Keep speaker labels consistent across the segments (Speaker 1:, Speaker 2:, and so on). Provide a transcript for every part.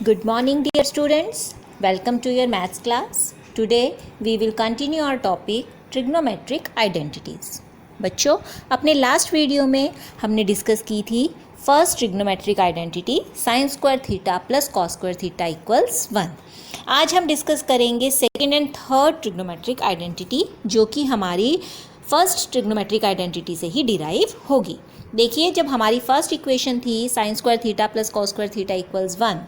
Speaker 1: Good morning, dear students. Welcome to your maths class. Today we will continue our topic trigonometric identities. बच्चों, अपने last video में हमने discuss की थी first trigonometric identity sign square theta plus cos square theta equals 1। आज हम discuss करेंगे second and third trigonometric identity जो कि हमारी फर्स्ट ट्रिग्नोमेट्रिक आइडेंटिटी से ही डिराइव होगी। देखिए, जब हमारी फर्स्ट इक्वेशन थी sign square theta plus cos square theta equals 1,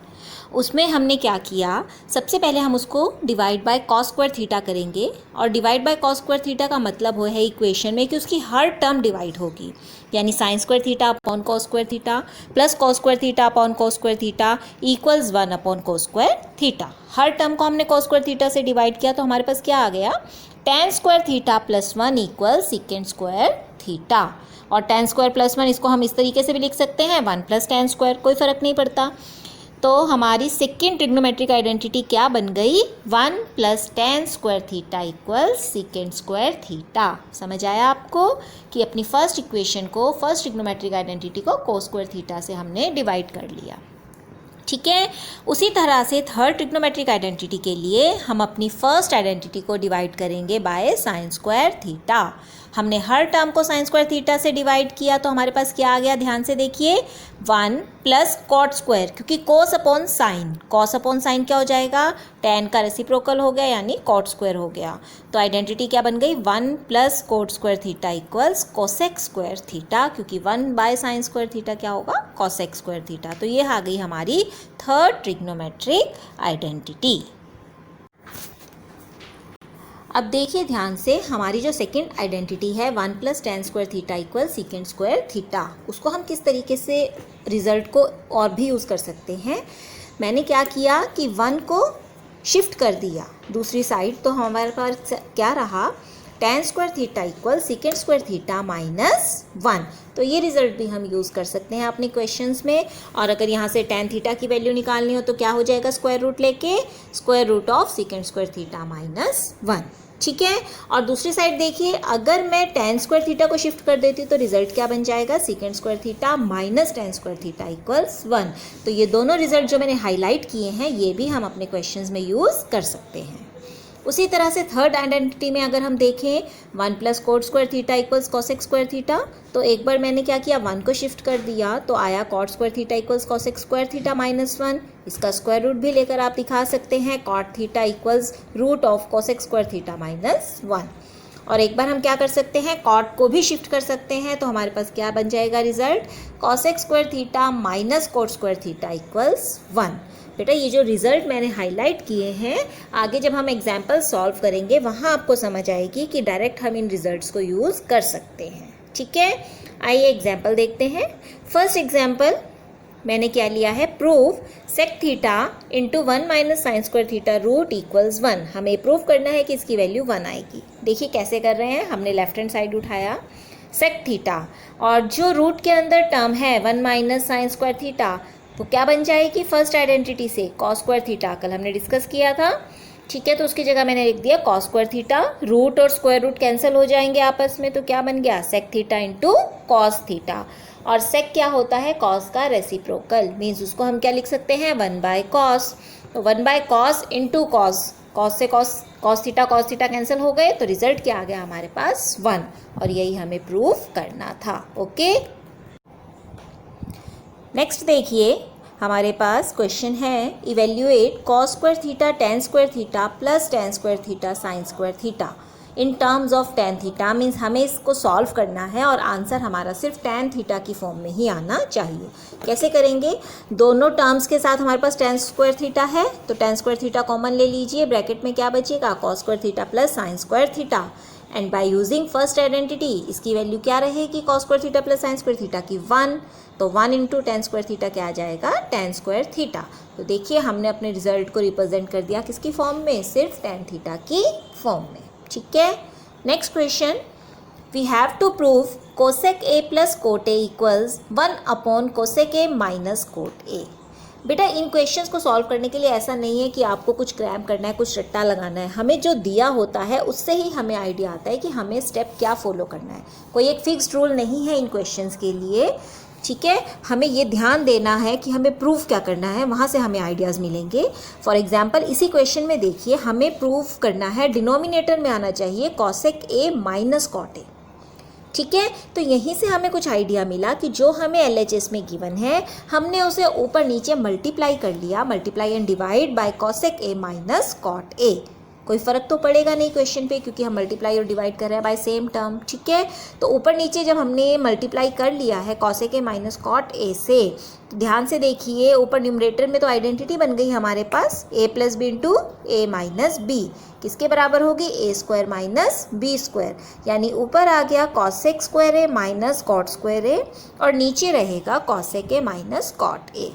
Speaker 1: उसमें हमने क्या किया, सबसे पहले हम उसको divide by cos square theta करेंगे। और divide by cos square theta का मतलब है इक्वेशन में कि उसकी हर टर्म डिवाइड होगी, यानी sine square theta upon cos square theta plus cos square theta upon cos square theta equals 1 upon cos square theta. हर टर्म को हमने कॉस स्क्वायर थीटा से डिवाइड किया तो हमारे पास क्या आ गया, tan square theta plus 1 equal secant square theta. और tan स्क्वायर प्लस 1 इसको हम इस तरीके से भी लिख सकते हैं 1 प्लस tan स्क्वायर, कोई फ़र्क नहीं पड़ता। तो हमारी सेकेंड ट्रिग्नोमेट्रिक आइडेंटिटी क्या बन गई, 1 plus tan square theta equal secant square theta. समझ आया आपको कि अपनी फर्स्ट इक्वेशन को, फर्स्ट ट्रिग्नोमेट्रिक आइडेंटिटी को cos स्क्वायर थीटा से हमने डिवाइड कर लिया। ठीक है, उसी तरह से थर्ड ट्रिग्नोमेट्रिक आइडेंटिटी के लिए हम अपनी फर्स्ट आइडेंटिटी को डिवाइड करेंगे बाय साइन स्क्वायर थीटा। हमने हर टर्म को साइन स्क्वायर थीटा से डिवाइड किया तो हमारे पास क्या आ गया, ध्यान से देखिए, 1 प्लस कॉट स्क्वायर, क्योंकि कोस upon sine, cos upon sine क्या हो जाएगा, tan का रेसिप्रोकल हो गया यानी कॉट स्क्वायर हो गया। तो आइडेंटिटी क्या बन गई, 1 plus coat square theta equals cosec square theta, क्योंकि 1 बाय साइन स्क्वायर थीटा क्या होगा, कोसेक स्क्वायर थीटा। तो ये आ गई हमारी थर्ड ट्रिग्नोमेट्रिक आइडेंटिटी। अब देखिए ध्यान से, हमारी जो सेकंड आइडेंटिटी है 1 plus tan square theta equal secant square theta, उसको हम किस तरीके से रिजल्ट को और भी यूज़ कर सकते हैं। मैंने क्या किया कि 1 को शिफ्ट कर दिया दूसरी साइड, तो हमारे पास क्या रहा, tan square theta equal secant square theta minus 1। तो ये रिजल्ट भी हम यूज़ कर सकते हैं अपने क्वेश्चंस में। और अगर यहाँ से tan थीटा की वैल्यू निकालनी हो तो क्या हो जाएगा, स्क्वायर रूट लेके square root of second square theta minus 1। ठीक है, और दूसरी साइड देखिए, अगर मैं tan स्क्वायर थीटा को शिफ्ट कर देती हूँ तो रिजल्ट क्या बन जाएगा, second square theta minus tan square theta equals 1। तो ये दोनों रिजल्ट जो मैंने हाईलाइट किए हैं ये भी हम अपने क्वेश्चंस में यूज़ कर सकते हैं। उसी तरह से थर्ड आइडेंटिटी में अगर हम देखें 1 plus coat square theta equals cosec square theta, तो एक बार मैंने क्या किया, 1 को शिफ्ट कर दिया तो आया cot square theta equals cosec square theta minus 1। इसका स्क्वायर रूट भी लेकर आप दिखा सकते हैं, cot theta equals root of cosec square theta minus 1। और एक बार हम क्या कर सकते हैं, कॉट को भी शिफ्ट कर सकते हैं, तो हमारे पास क्या बन जाएगा result, cosec square theta minus cot square theta equals 1। बेटा ये जो रिजल्ट मैंने हाईलाइट किए हैं, आगे जब हम एग्जाम्पल सॉल्व करेंगे वहाँ आपको समझ आएगी कि डायरेक्ट हम इन रिजल्ट्स को यूज़ कर सकते हैं। ठीक है, आइए एग्जाम्पल देखते हैं। फर्स्ट एग्जाम्पल मैंने क्या लिया है, prove sec theta into 1 minus sine square theta root equals 1। हमें प्रूव करना है कि इसकी वैल्यू 1 आएगी। देखिए कैसे कर रहे हैं, हमने लेफ्ट हैंड साइड उठाया सेक थीटा, और जो रूट के अंदर टर्म है 1 माइनस साइन स्क्वायर थीटा, वो क्या बन जाएगी फर्स्ट आइडेंटिटी से, कॉस स्क्वायर थीटा, कल हमने डिस्कस किया था। ठीक है, तो उसकी जगह मैंने लिख दिया कॉस स्क्वायर थीटा, रूट और स्क्वायर रूट कैंसिल हो जाएंगे आपस में, तो क्या बन गया, sec theta into cos theta. और सेक क्या होता है, कॉस का रेसिप्रोकल, मीन्स उसको हम क्या लिख सकते हैं, 1 बाय कॉस। तो 1 by cos into cos, cos से कॉस थीटा कैंसिल हो गए, तो रिजल्ट क्या आ गया हमारे पास 1। और यही हमें प्रूव करना था। ओके, नेक्स्ट देखिए, हमारे पास क्वेश्चन है, evaluate cos square theta tan square theta plus tan square theta sine square theta in terms of tan theta. Means हमें इसको सॉल्व करना है और आंसर हमारा सिर्फ tan थीटा की फॉर्म में ही आना चाहिए। कैसे करेंगे, दोनों टर्म्स के साथ हमारे पास tan स्क्वायर थीटा है, तो tan स्क्वायर थीटा कॉमन ले लीजिए, ब्रैकेट में क्या बचेगा, cos square theta plus sign square theta. And by using first identity इसकी वैल्यू क्या रहेगी, cos square theta plus sign square theta की 1, तो 1 इंटू tan स्क्वायर थीटा क्या आ जाएगा, tan स्क्वायर थीटा। तो देखिए हमने अपने रिजल्ट को रिप्रेजेंट कर दिया किसकी फॉर्म में, सिर्फ tan थीटा की फॉर्म में। ठीक है, next question, we have to prove cosec A plus cot A equals 1 upon cosec A minus cot A. बेटा इन क्वेश्चंस को सॉल्व करने के लिए ऐसा नहीं है कि आपको कुछ क्रैम करना है, कुछ रट्टा लगाना है। हमें जो दिया होता है उससे ही हमें आइडिया आता है कि हमें स्टेप क्या फॉलो करना है। कोई एक फिक्स्ड रूल नहीं है इन क्वेश्चंस के लिए। ठीक है, हमें ये ध्यान देना है कि हमें प्रूफ क्या करना है, वहाँ से हमें आइडियाज़ मिलेंगे। फॉर एग्जांपल इसी क्वेश्चन में देखिए, हमें प्रूफ करना है, डिनोमिनेटर में आना चाहिए cosec A minus cot A. ठीक है, तो यहीं से हमें कुछ आइडिया मिला कि जो हमें LHS में गिवन है, हमने उसे ऊपर नीचे मल्टीप्लाई कर लिया, multiply and divide by cosec A minus cot A. कोई फ़र्क तो पड़ेगा नहीं क्वेश्चन पे, क्योंकि हम मल्टीप्लाई और डिवाइड कर रहे हैं बाय सेम टर्म। ठीक है, तो ऊपर नीचे जब हमने मल्टीप्लाई कर लिया है cosec A minus cot A से, तो ध्यान से देखिए ऊपर न्यूमरेटर में तो आइडेंटिटी बन गई हमारे पास a plus B into A minus B, किसके बराबर होगी a square minus B square, यानी ऊपर आ गया cosec square A minus cot square A और नीचे रहेगा cosec A minus cot A.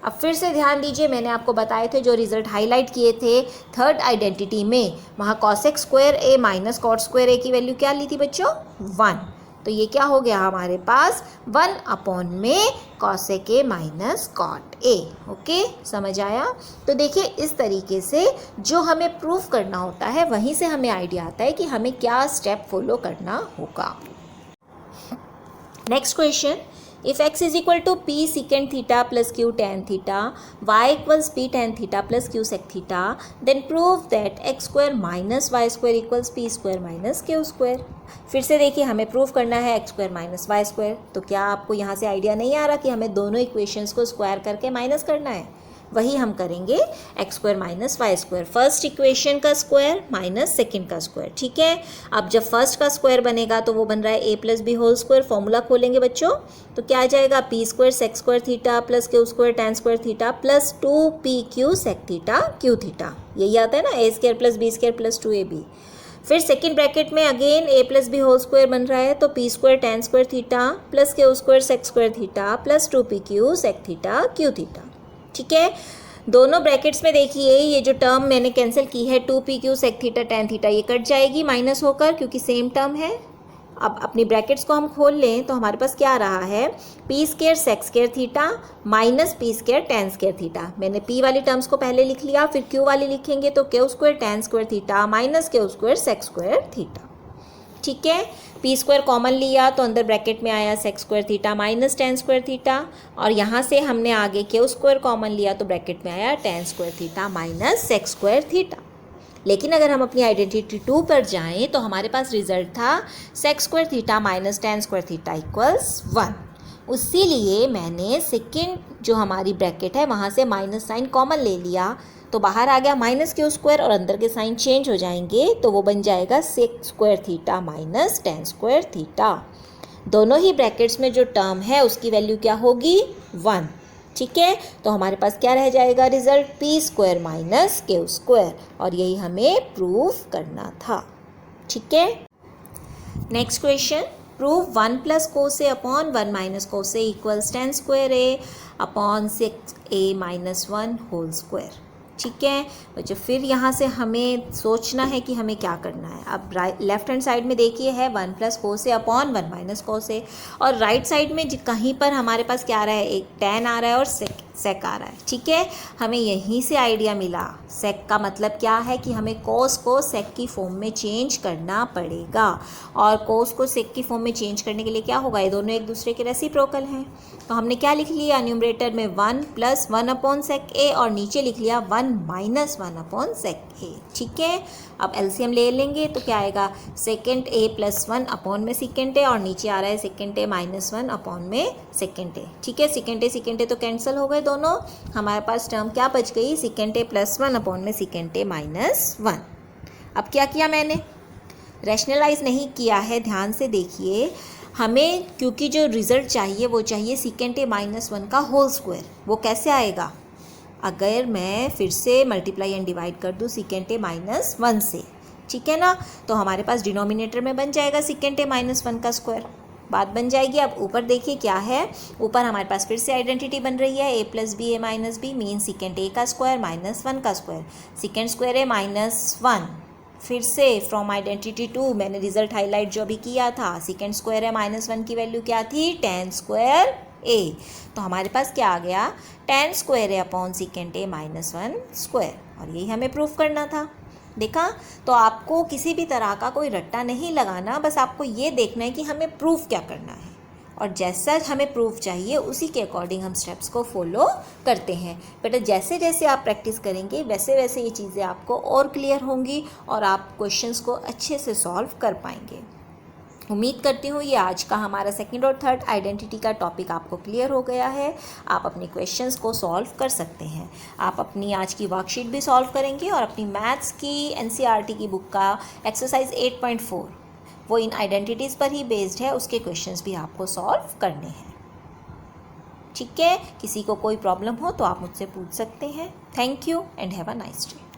Speaker 1: अब फिर से ध्यान दीजिए, मैंने आपको बताए थे जो रिजल्ट हाईलाइट किए थे थर्ड आइडेंटिटी में, वहाँ cosec square A minus cot square ए की वैल्यू क्या ली थी बच्चों, 1। तो ये क्या हो गया हमारे पास 1 अपॉन में cosec A minus cot A. Okay, समझ आया? तो देखिए इस तरीके से जो हमें प्रूफ करना होता है वहीं से हमें आइडिया आता है कि हमें क्या स्टेप फॉलो करना होगा। Next question, if x is equal to p secant theta plus q tan theta, y equals p tan theta plus q sec theta, then prove that x square minus y square equals p square minus q square। फिर से देखिए हमें prove करना है x square minus Y square. तो क्या आपको यहाँ से आइडिया नहीं आ रहा कि हमें दोनों इक्वेशंस को स्क्वायर करके माइनस करना है? वही हम करेंगे, X square minus Y square, first equation का स्क्वायर माइनस सेकंड का स्क्वायर। ठीक है, अब जब फर्स्ट का स्क्वायर बनेगा तो वो बन रहा है A plus B whole square. Formula खोलेंगे बच्चों तो क्या आ जाएगा, P square sec square theta plus Q square tan square theta plus 2pq sec theta Q theta. यही आता है ना, A square plus B square plus 2ab। फिर सेकेंड ब्रैकेट में again A plus B whole square बन रहा है, तो P square tan square theta plus Q square sec square theta plus 2pq sec theta Q theta. ठीक है, दोनों brackets में देखिए ये जो टर्म मैंने कैंसिल की है 2pq sec theta tan theta, ये कट जाएगी माइनस होकर क्योंकि सेम टर्म है। अब अपनी ब्रैकेट्स को हम खोल लें तो हमारे पास क्या आ रहा है, P square sec square theta minus P square tan square theta. मैंने पी वाली टर्म्स को पहले लिख लिया, फिर क्यू वाली लिखेंगे तो Q square tan square theta minus Q square sec square theta. ठीक है, पी स्क्वायर कॉमन लिया तो अंदर ब्रैकेट में आया sec square theta minus tan square theta, और यहाँ से हमने आगे क्यू स्क्वायर कॉमन लिया तो ब्रैकेट में आया tan square theta minus sec square theta. लेकिन अगर हम अपनी आइडेंटिटी 2 पर जाएं तो हमारे पास रिजल्ट था sec square theta minus tan square theta equals 1। इसीलिए मैंने सेकेंड जो हमारी ब्रैकेट है वहाँ से माइनस साइन कॉमन ले लिया, तो बाहर आ गया माइनस क्यू स्क्वायर और अंदर के साइन चेंज हो जाएंगे तो वो बन जाएगा sec square theta minus tan square theta. दोनों ही ब्रैकेट्स में जो टर्म है उसकी वैल्यू क्या होगी, 1। ठीक है, तो हमारे पास क्या रह जाएगा result, P square minus Q square, और यही हमें प्रूफ करना था। ठीक है, next question, prove 1 plus cos A upon 1 minus cos A equals tan square A upon 6a minus 1 whole square. ठीक है बच्चों, फिर यहाँ से हमें सोचना है कि हमें क्या करना है। अब लेफ्ट हैंड साइड में देखिए है 1 plus cos A upon 1 minus cos ए, और राइट साइड में कहीं पर हमारे पास क्या आ रहा है, एक टैन आ रहा है और सेक आ रहा है। ठीक है, हमें यहीं से आइडिया मिला, सेक का मतलब क्या है कि हमें कोस को सेक की फॉर्म में चेंज करना पड़ेगा, और कोस को सेक की फॉर्म में चेंज करने के लिए क्या होगा, ये दोनों एक दूसरे के रेसिप्रोकल हैं। तो हमने क्या लिख लिया, न्यूमरेटर में 1 प्लस 1 अपॉन सेक ए और नीचे लिख लिया 1 माइनस 1 अपॉन सेक ए। ठीक है, अब एलसीएम ले लेंगे तो क्या आएगा, सेकेंड ए प्लस 1 अपॉन में सेकेंड ए, और नीचे आ रहा है सेकेंड ए माइनस 1 अपॉन में सेकेंड ए। ठीक है, सेकेंड ए तो कैंसिल हो गए दोनों, हमारे पास टर्म क्या बच गई, सेकेंड ए प्लस 1 अपॉन में सेकेंड ए माइनस 1। अब क्या किया मैंने, रैशनलाइज नहीं किया है, ध्यान से देखिए। हमें क्योंकि जो रिज़ल्ट चाहिए वो चाहिए सेकेंड ए माइनस 1 का होल स्क्वायर। वो कैसे आएगा, अगर मैं फिर से मल्टीप्लाई एंड डिवाइड कर दूँ सेकेंड ए माइनस 1 से, ठीक है ना, तो हमारे पास डिनोमिनेटर में बन जाएगा सेकेंड ए माइनस 1 का स्क्वायर, बात बन जाएगी। अब ऊपर देखिए क्या है, ऊपर हमारे पास फिर से आइडेंटिटी बन रही है, A plus B A minus B mean second ए का स्क्वायर माइनस 1 का square, second square A minus 1। फिर से फ्रॉम आइडेंटिटी 2 मैंने रिजल्ट हाईलाइट जो भी किया था, सेकेंड स्क्वायर ए माइनस 1 की वैल्यू क्या थी, टैन स्क्वायर ए। तो हमारे पास क्या आ गया, tan square A upon second A minus 1 square, और यही हमें प्रूफ करना था। देखा, तो आपको किसी भी तरह का कोई रट्टा नहीं लगाना, बस आपको ये देखना है कि हमें प्रूफ क्या करना है, और जैसा हमें प्रूफ चाहिए उसी के अकॉर्डिंग हम स्टेप्स को फॉलो करते हैं। बेटा जैसे जैसे आप प्रैक्टिस करेंगे वैसे वैसे ये चीज़ें आपको और क्लियर होंगी और आप क्वेश्चंस को अच्छे से सॉल्व कर पाएंगे। उम्मीद करती हूँ ये आज का हमारा सेकंड और थर्ड आइडेंटिटी का टॉपिक आपको क्लियर हो गया है। आप अपने क्वेश्चंस को सॉल्व कर सकते हैं। आप अपनी आज की वर्कशीट भी सॉल्व करेंगे और अपनी मैथ्स की एनसीईआरटी की बुक का एक्सरसाइज 8.4 वो इन आइडेंटिटीज़ पर ही बेस्ड है, उसके क्वेश्चंस भी आपको सॉल्व करने हैं। ठीक है, किसी को कोई प्रॉब्लम हो तो आप मुझसे पूछ सकते हैं। Thank you and have a nice day.